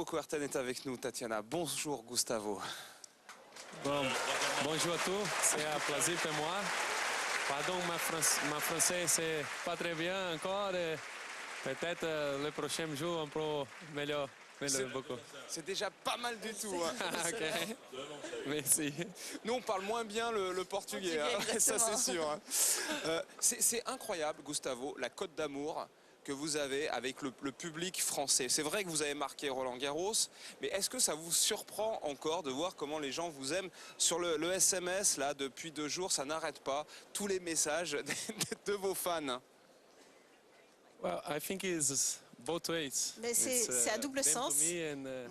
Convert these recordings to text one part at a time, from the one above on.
Couerten est avec nous, Tatiana. Bonjour Gustavo. Bon, bonjour à tous, c'est un plaisir pour moi. Pardon, ma français c'est pas très bien encore. Peut-être le prochain jour un peu meilleur. Beaucoup. C'est déjà pas mal du tout. Hein. Ok, merci. Nous on parle moins bien le portugais, hein. Ça c'est sûr. Hein. C'est incroyable Gustavo, la cote d'amour que vous avez avec le public français. C'est vrai que vous avez marqué Roland Garros, mais est-ce que ça vous surprend encore de voir comment les gens vous aiment sur le SMS là depuis 2 jours, ça n'arrête pas, tous les messages de vos fans. Well, I think it's both ways. Mais c'est à double sens.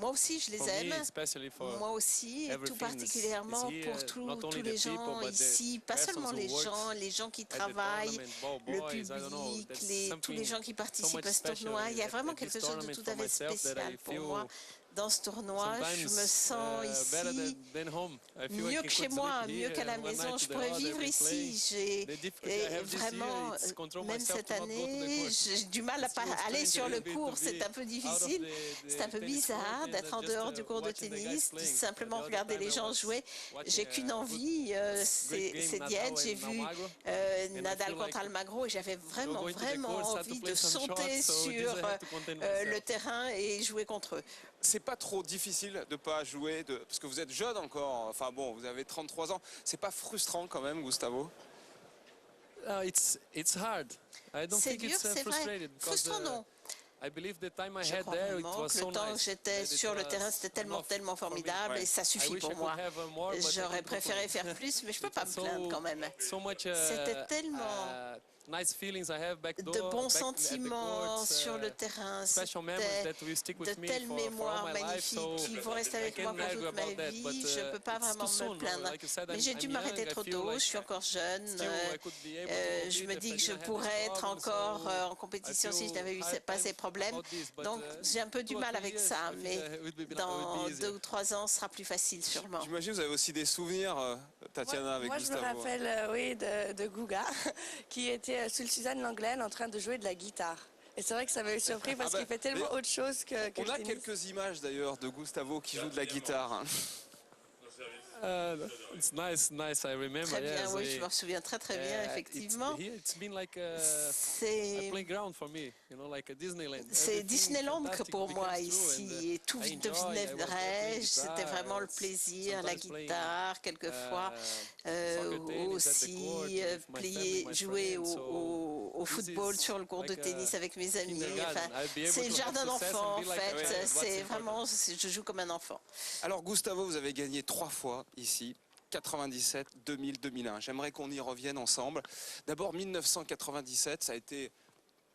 Moi aussi, je les aime. Moi aussi, et tout particulièrement pour tous les gens ici, pas seulement les gens qui travaillent, le public, tous les gens qui participent à ce tournoi. Il y a vraiment quelque chose de tout à fait spécial pour moi. Dans ce tournoi, je me sens ici mieux que chez moi, mieux qu'à la maison. Je pourrais vivre ici. Vraiment, même cette année, j'ai du mal à aller sur le court. C'est un peu difficile. C'est un peu bizarre d'être en dehors du court de tennis, de simplement regarder les gens jouer. J'ai qu'une envie, c'est d'y être. J'ai vu Nadal contre Almagro et j'avais vraiment envie de sauter sur le terrain et jouer contre eux. C'est pas trop difficile de pas jouer, parce que vous êtes jeune encore, enfin bon, vous avez 33 ans. C'est pas frustrant quand même, Gustavo? It's hard. I don't think it's frustrating. Frustrant, non. Je crois vraiment que le temps que j'étais sur le terrain, c'était tellement formidable et ça suffit pour moi. J'aurais préféré faire plus, mais je ne peux pas me plaindre quand même. C'était tellement de bons sentiments sur le terrain, de telles mémoires magnifiques qui vont rester avec moi pour toute ma vie. Je ne peux pas vraiment me plaindre. Mais j'ai dû m'arrêter trop tôt, je suis encore jeune. Je me dis que je pourrais être encore en compétition si je n'avais eu pas ces problèmes. Donc j'ai un peu du mal avec ça, mais dans 2 ou 3 ans, ce sera plus facile sûrement. J'imagine que vous avez aussi des souvenirs, Tatiana, avec Gustavo. Moi, je me rappelle, oui, de Guga, qui était sous le Suzanne Langlaine en train de jouer de la guitare. Et c'est vrai que ça m'avait surpris parce qu'il fait tellement autre chose que on le a tennis. Quelques images d'ailleurs de Gustavo qui joue de la guitare. It's nice, I remember. Très bien, oui, je me souviens très bien, effectivement. C'est Disneyland pour moi ici, et tout deviendrait, c'était vraiment le plaisir, la guitare, quelquefois aussi jouer au football sur le court de tennis avec mes amis. Enfin, c'est le jardin d'enfants en fait, c'est vraiment, je joue comme un enfant. Alors Gustavo, vous avez gagné 3 fois ici. 97, 2000, 2001. J'aimerais qu'on y revienne ensemble. D'abord, 1997, ça a été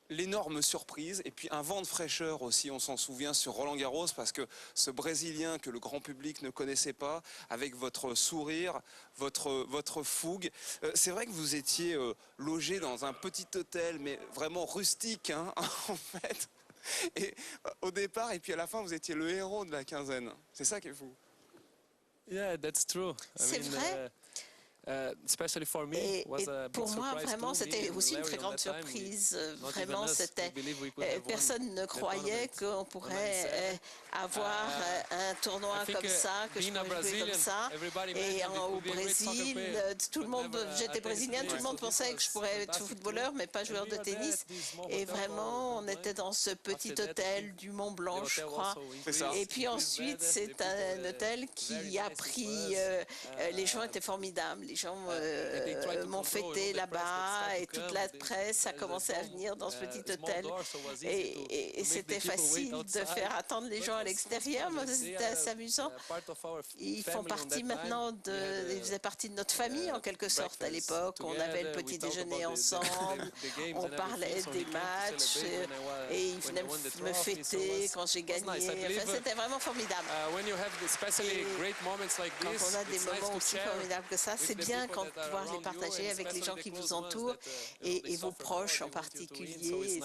l'énorme surprise et puis un vent de fraîcheur aussi, on s'en souvient, sur Roland Garros, parce que ce Brésilien que le grand public ne connaissait pas, avec votre sourire, votre fougue. C'est vrai que vous étiez logé dans un petit hôtel, mais vraiment rustique, hein, en fait. Et au départ, et puis à la fin, vous étiez le héros de la quinzaine. C'est ça qui est fou. Yeah, that's true. C'est vrai. Et pour moi, vraiment, c'était aussi une très grande surprise. Vraiment, personne ne croyait qu'on pourrait avoir un tournoi comme ça, que je pourrais jouer comme ça. Et au Brésil, tout le monde, j'étais brésilienne, tout le monde pensait que je pourrais être footballeur, mais pas joueur de tennis. Et vraiment, on était dans ce petit hôtel du Mont Blanc, je crois. Et puis ensuite, c'est un hôtel qui a pris... les gens étaient formidables. Les gens m'ont fêté là-bas et toute la presse a commencé à venir dans ce petit hôtel. Et c'était facile de faire attendre les gens à l'extérieur. C'était assez amusant. Ils font partie maintenant ils faisaient partie de notre famille en quelque sorte à l'époque. On avait le petit déjeuner ensemble, on parlait des matchs et ils venaient me fêter quand j'ai gagné. Enfin, c'était vraiment formidable. Quand on a des moments aussi formidables que ça, c'est bien quand pouvoir les partager avec les gens qui vous entourent et vos proches en particulier.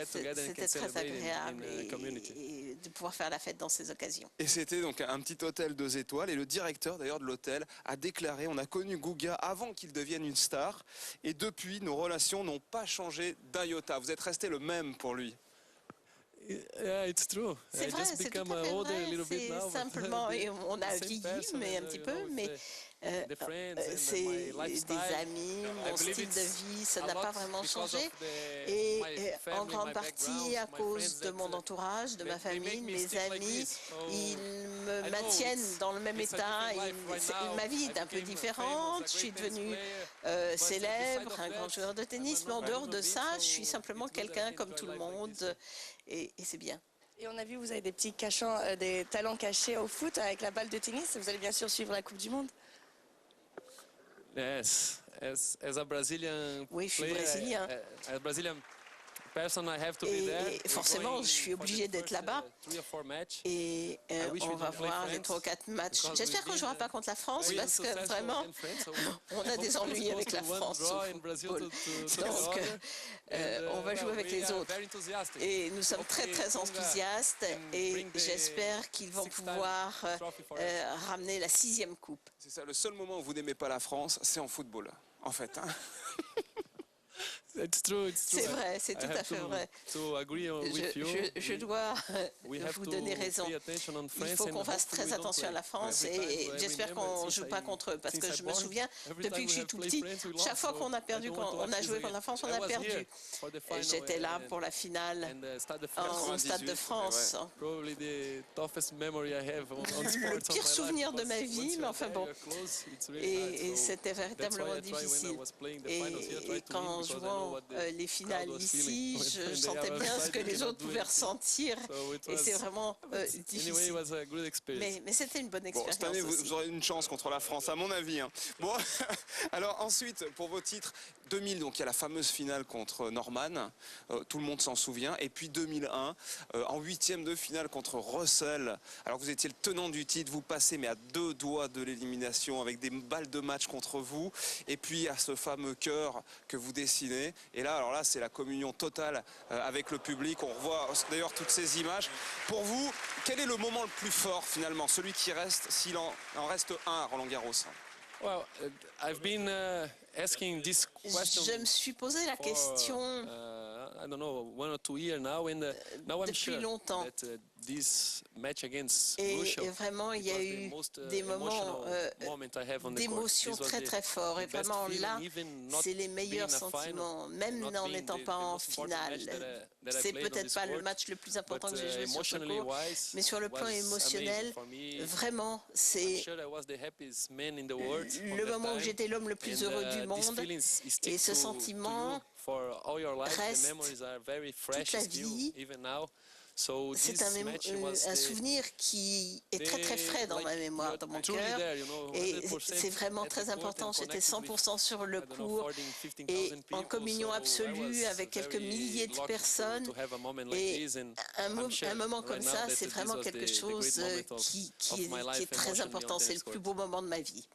C'était très agréable et de pouvoir faire la fête dans ces occasions. Et c'était donc un petit hôtel 2 étoiles et le directeur d'ailleurs de l'hôtel a déclaré: on a connu Guga avant qu'il devienne une star et depuis nos relations n'ont pas changé d'un iota. Vous êtes resté le même pour lui. Yeah, it's true. C'est vrai, c'est tout à fait vrai. C'est simplement, on a vieilli, mais un petit peu, mais c'est des amis, mon style de vie, ça n'a pas vraiment changé. Et en grande partie à cause de mon entourage, de ma famille, mes amis, ils me maintiennent dans le même état. Ma vie est un peu différente. Je suis devenue célèbre, un grand joueur de tennis, mais en dehors de ça, je suis simplement quelqu'un comme tout le monde et c'est bien. Et on a vu, vous avez des petits des talents cachés au foot avec la balle de tennis. Vous allez bien sûr suivre la Coupe du Monde. Yes, as a Brazilian oui, je suis brésilien. Et forcément, je suis obligé d'être là-bas. Et on va voir les 3 ou 4 matchs. J'espère qu'on ne jouera pas contre la France parce que vraiment, on a des ennuis avec la France au football. Donc, on va jouer avec les autres. Et nous sommes très, très enthousiastes et j'espère qu'ils vont pouvoir ramener la 6e coupe. C'est ça, le seul moment où vous n'aimez pas la France, c'est en football, en fait. Hein. C'est vrai, c'est tout à fait vrai. Je dois vous donner raison. Il faut qu'on fasse très attention à la France et j'espère qu'on ne joue pas contre eux parce que je me souviens, depuis que je suis tout petit, chaque fois qu'on a perdu, on a joué contre la France, on a perdu. J'étais là pour la finale au Stade de France. Le pire souvenir de ma vie, mais enfin bon. Et c'était véritablement difficile. Et quand je vois les finales ici, je sentais bien ce que les autres pouvaient ressentir et c'est vraiment difficile. Mais c'était une bonne expérience. Cette année, vous aurez une chance contre la France, à mon avis. Hein. Bon, alors ensuite, pour vos titres, 2000, donc il y a la fameuse finale contre Norman, tout le monde s'en souvient, et puis 2001, en 8e de finale contre Russell. Alors vous étiez le tenant du titre, vous passez mais à 2 doigts de l'élimination avec des balles de match contre vous, et puis à ce fameux cœur que vous dessinez. Et là, alors là, c'est la communion totale avec le public. On revoit d'ailleurs toutes ces images. Pour vous, quel est le moment le plus fort finalement, celui qui reste, s'il en reste un à Roland-Garros? Well, I've been asking this question. Je me suis posé la question I don't know, 1 or 2 years now, and now I'm depuis sure longtemps. that this match against Et Russia vraiment, il y a eu des moments d'émotion très très forts. Et vraiment là, c'est les meilleurs sentiments, même en n'étant pas en finale. C'est peut-être pas le match le plus important que j'ai joué sur ce court, mais sur le plan émotionnel, vraiment, c'est le moment où j'étais l'homme le plus heureux du monde. Et ce sentiment reste toute la vie. C'est un souvenir qui est très très frais dans ma mémoire, dans mon cœur. Et c'est vraiment très important. J'étais 100% sur le court et en communion absolue avec quelques milliers de personnes. Et un moment comme ça, c'est vraiment quelque chose qui est très important. C'est le plus beau moment de ma vie.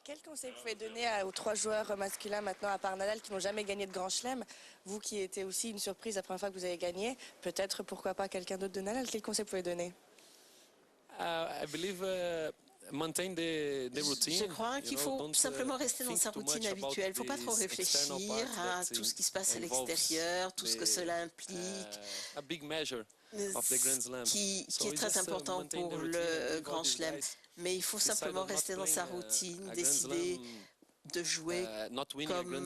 Quel conseil vous pouvez donner aux 3 joueurs masculins maintenant, à part Nadal, qui n'ont jamais gagné de Grand Chelem? Vous qui étiez aussi une surprise la première fois que vous avez gagné, peut-être pourquoi pas quelqu'un d'autre de Nadal? Quel conseil vous pouvez donner? I believe maintain the routine. Je crois qu'il faut simplement rester dans sa routine habituelle. Il ne faut pas trop réfléchir à tout ce qui se passe à l'extérieur, tout ce que cela implique. Qui est très important pour le Grand Chelem. Mais il faut simplement rester dans sa routine, décider de jouer comme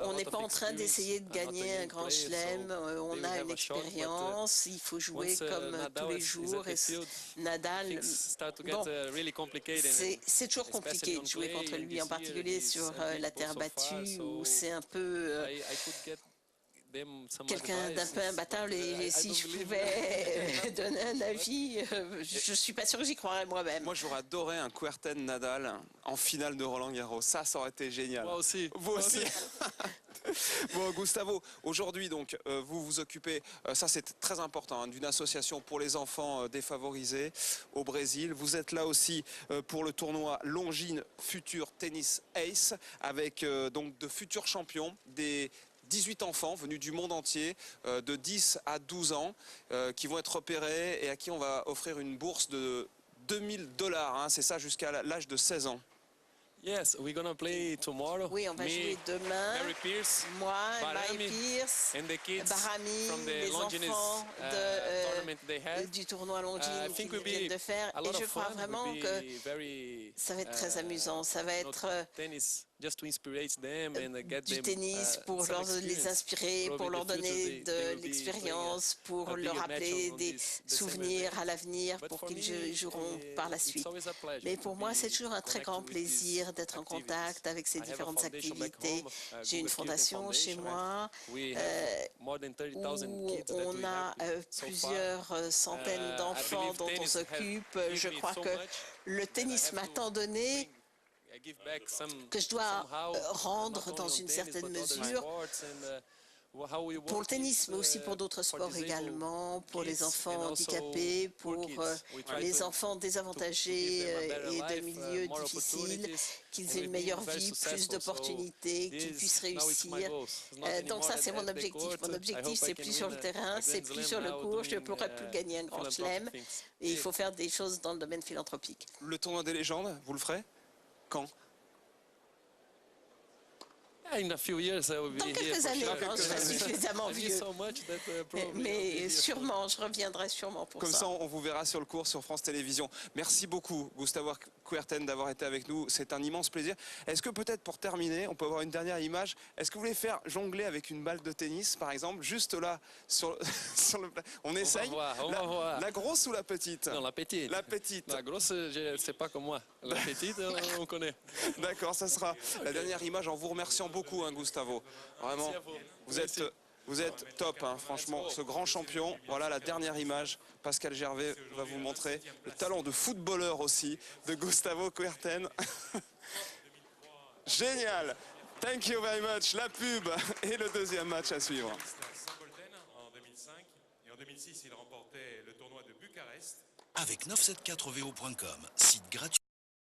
on n'est pas en train d'essayer de gagner un Grand Chelem, on a une expérience, il faut jouer comme tous les jours. Et Nadal, bon, c'est toujours compliqué de jouer contre lui, en particulier sur la terre battue, où c'est un peu quelqu'un d'un peu imbattable. Et si je pouvais donner un avis, je suis pas sûre que j'y croirais moi-même. Moi, j'aurais adoré un Kuerten-Nadal en finale de Roland-Garros. Ça aurait été génial. Moi aussi. Vous aussi. Bon, Gustavo, aujourd'hui, donc, vous vous occupez, ça c'est très important, hein, d'une association pour les enfants défavorisés au Brésil. Vous êtes là aussi pour le tournoi Longines Future Tennis Ace, avec donc de futurs champions, des 18 enfants venus du monde entier, de 10 à 12 ans, qui vont être repérés et à qui on va offrir une bourse de $2000, hein, c'est ça, jusqu'à l'âge de 16 ans. Yes, we're gonna play tomorrow. Oui, on va jouer demain. Mary Pierce, Moi, Barami, Mary Pierce, and the kids Barami, from the les Longines enfants tournament they had. du tournoi Longines qu'ils will viennent be de faire. a Et lot je of crois fun. vraiment Will que be very, ça va être très amusant. Ça va être tennis just to inspire them and get du them, tennis pour some les experience. inspirer, pour Probably leur in the future, donner they de will be l'expérience, playing pour a leur bigger rappeler match on des this souvenirs December. à l'avenir, But pour for qu'ils me, joueront par la it's suite. always a pleasure Mais to pour moi, be c'est toujours un très grand connected with these plaisir d'être en activities. contact avec ces I have a différentes foundation back activités. home, J'ai une Google Kirten fondation chez Foundation, moi we have more than 30,000 où kids that on we a help so far. plusieurs centaines I d'enfants believe dont on tennis s'occupe. has Je given me crois so que much le that I tennis have m'a to tant donné give back que je dois somehow, rendre not dans only on une tennis, certaine but other mesure sports and, how we pour le work tennis, kids, mais aussi pour d'autres for sports disabled également, pour les kids enfants and also handicapés, poor pour kids. We try les to enfants give désavantagés them a better et de life, milieux more difficiles, opportunities, qu'ils and aient une we've meilleure been very vie, plus successful. d'opportunités, qu'ils puissent Now it's my réussir. goals. It's not Donc anymore ça, c'est at mon the objectif. court. Mon I objectif, hope I c'est can plus sur win le a terrain, c'est Grand plus Slam sur le now court. Je ne doing, pourrais plus gagner un grand chelem. philanthropic things. Et il faut faire des choses dans le domaine philanthropique. Le tournoi des légendes, vous le ferez? Quand? In a few years, I will be Dans here quelques for années, sure. quand je serai suffisamment I miss vieux. so much that, probably I'll be Mais here. sûrement, je reviendrai sûrement pour Comme ça. ça, on vous verra sur le cours sur France Télévisions. Merci beaucoup, Gustavo Kuerten, d'avoir été avec nous. C'est un immense plaisir. Est-ce que peut-être pour terminer, on peut avoir une dernière image? Est-ce que vous voulez faire jongler avec une balle de tennis, par exemple, juste là, sur le plat? On essaye? On va voir. La grosse ou la petite? Non, la petite. La petite. La grosse, c'est pas comme moi. La petite, on connaît. D'accord, ça sera la dernière image en vous remerciant beaucoup, hein, Gustavo. Vraiment, Merci. vous êtes top, hein, franchement, ce grand champion. Voilà la dernière image. Pascal Gervais va vous montrer le talent de footballeur aussi de Gustavo Kuerten. Génial. Thank you very much. La pub et le deuxième match à suivre. Saint-Polten en 2005 et en 2006 il remportait le tournoi de Bucarest. Avec 974vo.com, site gratuit.